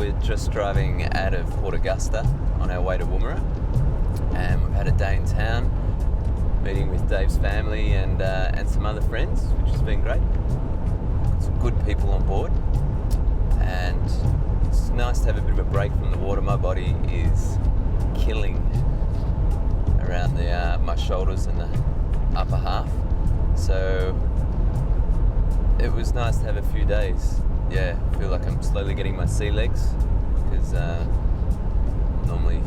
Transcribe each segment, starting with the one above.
we're just driving out of Port Augusta on our way to Woomera, and we've had a day in town, meeting with Dave's family and some other friends, which has been great. Got some good people on board, and it's nice to have a bit of a break from the water. My body is killing around my shoulders and the upper half, so it was nice to have a few days. Yeah, I feel like I'm slowly getting my sea legs, because normally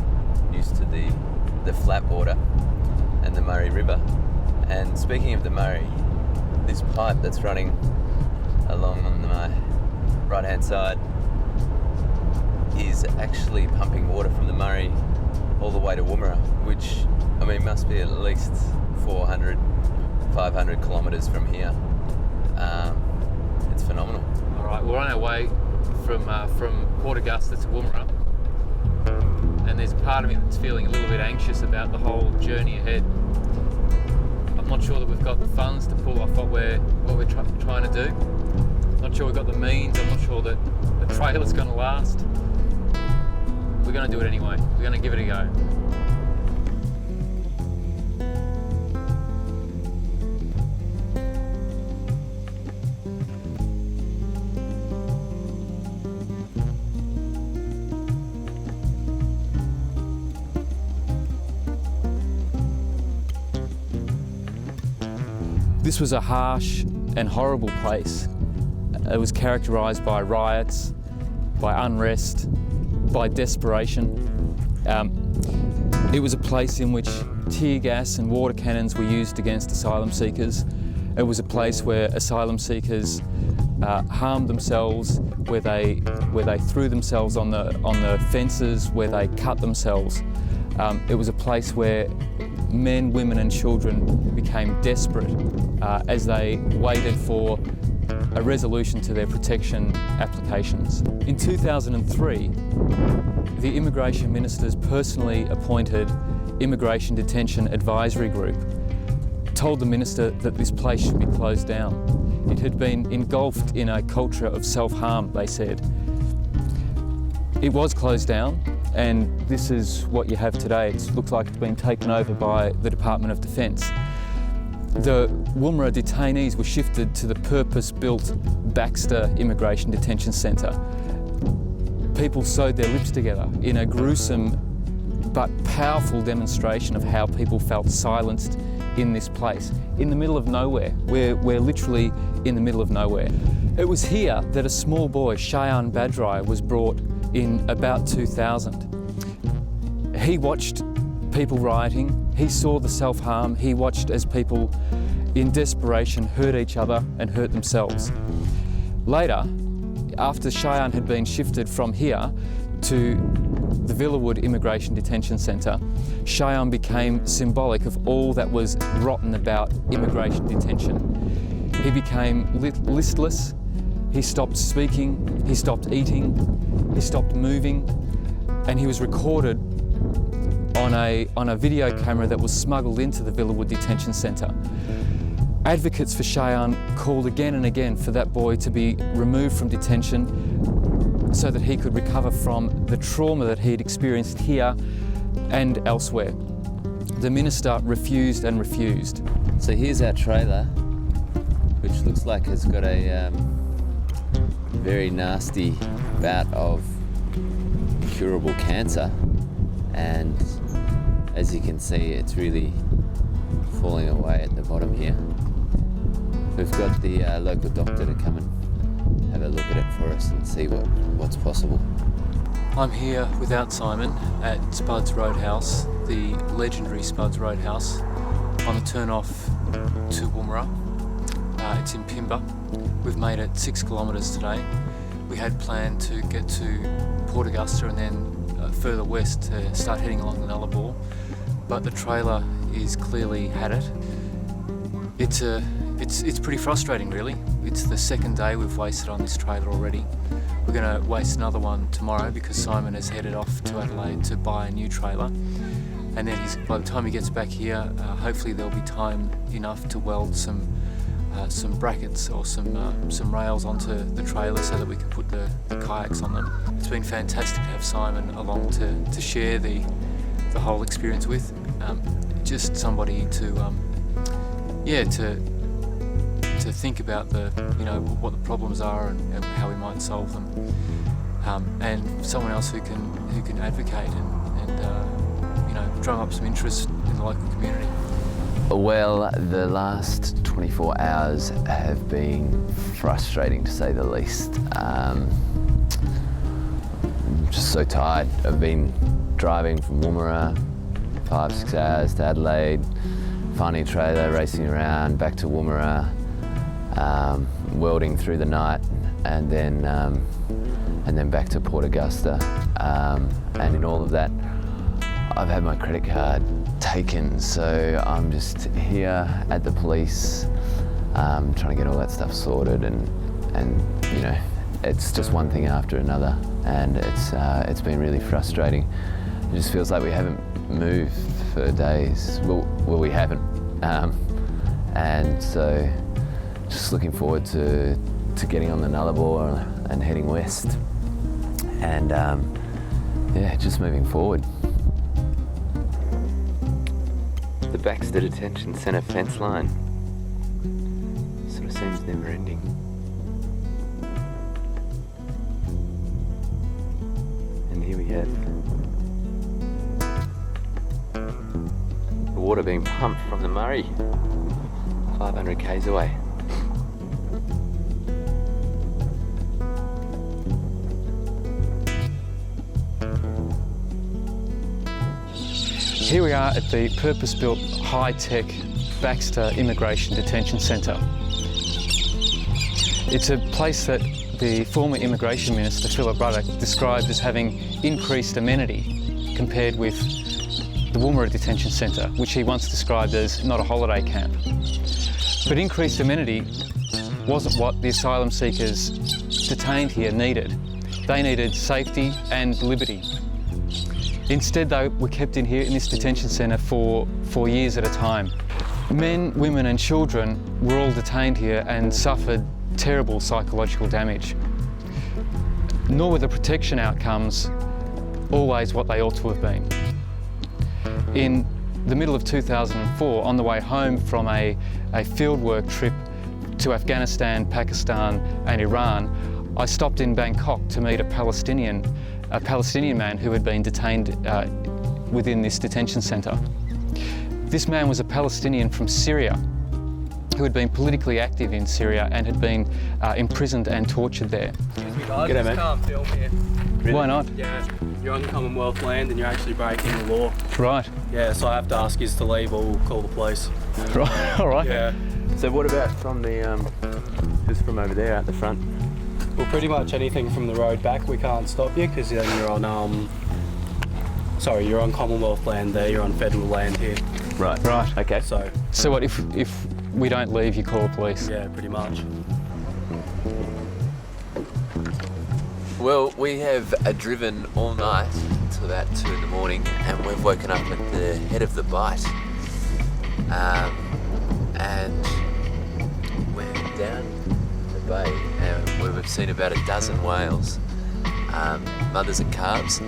used to the flat water and the Murray River. And speaking of the Murray, this pipe that's running along on my right hand side is actually pumping water from the Murray all the way to Woomera, which I mean must be at least 400, 500 kilometres from here. It's phenomenal. All right, we're on our way from Port Augusta to Woomera, and there's a part of me that's feeling a little bit anxious about the whole journey ahead. I'm not sure that we've got the funds to pull off what we're trying to do. Not sure we've got the means. I'm not sure that the trailer's going to last. We're going to do it anyway. We're going to give it a go. This was a harsh and horrible place. It was characterised by riots, by unrest, by desperation. It was a place in which tear gas and water cannons were used against asylum seekers. It was a place where asylum seekers harmed themselves, where they threw themselves on the fences, where they cut themselves. It was a place where men, women and children became desperate as they waited for a resolution to their protection applications. In 2003, the Immigration Minister's personally appointed Immigration Detention Advisory Group told the Minister that this place should be closed down. It had been engulfed in a culture of self-harm, they said. It was closed down, and this is what you have today. It looks like it's been taken over by the Department of Defence. The Woomera detainees were shifted to the purpose-built Baxter Immigration Detention Centre. People sewed their lips together in a gruesome but powerful demonstration of how people felt silenced in this place, in the middle of nowhere. We're literally in the middle of nowhere. It was here that a small boy, Cheyenne Badri, was brought in about 2000. He watched people rioting, he saw the self-harm, he watched as people in desperation hurt each other and hurt themselves. Later, after Cheyenne had been shifted from here to the Villawood Immigration Detention Centre, Cheyenne became symbolic of all that was rotten about immigration detention. He became listless, he stopped speaking, he stopped eating, he stopped moving, and he was recorded on a video camera that was smuggled into the Villawood Detention Centre. Advocates for Cheyenne called again and again for that boy to be removed from detention so that he could recover from the trauma that he had experienced here and elsewhere. The Minister refused and refused. So here's our trailer, which looks like it's got a very nasty bout of curable cancer, and as you can see, it's really falling away at the bottom here. We've got the local doctor to come and have a look at it for us and see what's possible. I'm here without Simon at Spuds Roadhouse, the legendary Spuds Roadhouse, on the turn-off to Woomera. It's in Pimba. We've made it 6 kilometres today. We had planned to get to Port Augusta and then further west to start heading along the Nullarbor, but the trailer is clearly had it. It's pretty frustrating, really. It's the second day we've wasted on this trailer already. We're going to waste another one tomorrow because Simon has headed off to Adelaide to buy a new trailer, and then by the time he gets back here, hopefully there'll be time enough to weld some some brackets or some rails onto the trailer so that we can put the kayaks on them. It's been fantastic to have Simon along to share the whole experience with. Just somebody to think about what the problems are and how we might solve them, and someone else who can advocate and drum up some interest in the local community. Well, the last 24 hours have been frustrating to say the least. I'm just so tired. I've been driving from Woomera 5-6 hours to Adelaide, finding a trailer, racing around, back to Woomera, welding through the night, and then back to Port Augusta. And in all of that, I've had my credit card taken, so I'm just here at the police, trying to get all that stuff sorted, and it's just one thing after another, and it's been really frustrating. It just feels like we haven't moved for days. Well, we haven't, and so just looking forward to getting on the Nullarbor and heading west, and just moving forward. The Baxter Detention Centre fence line sort of seems never ending. And here we have the water being pumped from the Murray, 500 k's away. Here we are at the purpose-built, high-tech Baxter Immigration Detention Centre. It's a place that the former Immigration Minister, Philip Ruddock, described as having increased amenity compared with the Woomera Detention Centre, which he once described as not a holiday camp. But increased amenity wasn't what the asylum seekers detained here needed. They needed safety and liberty. Instead, they were kept in here in this detention centre for years at a time. Men, women and children were all detained here and suffered terrible psychological damage. Nor were the protection outcomes always what they ought to have been. In the middle of 2004, on the way home from a fieldwork trip to Afghanistan, Pakistan and Iran, I stopped in Bangkok to meet a Palestinian man who had been detained within this detention centre. This man was a Palestinian from Syria who had been politically active in Syria and had been imprisoned and tortured there. Excuse me guys, G'day, just can't film here. Really? Why not? Yeah, you're on Commonwealth land and you're actually breaking the law. Right. Yeah, so I have to ask you to leave or we'll call the police. Right. All right. Yeah. So what about from the, just from over there at the front? Well, pretty much anything from the road back, we can't stop you because then you're on, you're on Commonwealth land there, you're on federal land here. Right. Right. Okay. So what if we don't leave, you call the police? Yeah, pretty much. Well, we have driven all night until about 2 in the morning, and we've woken up at the head of the Bight. And we're down the bay, and we've seen about a dozen whales, mothers and calves,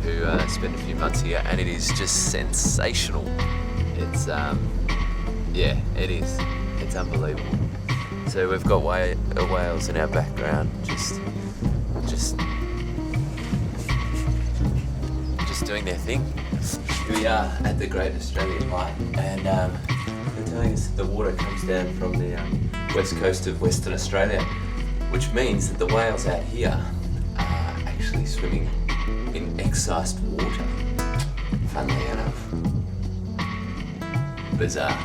who spent a few months here, and it is just sensational. It's, it is. It's unbelievable. So we've got whales in our background, just doing their thing. Here we are at the Great Australian Bight, and they're telling us that the water comes down from the west coast of Western Australia, which means that the whales out here are actually swimming in excised water. Funnily enough. Bizarre.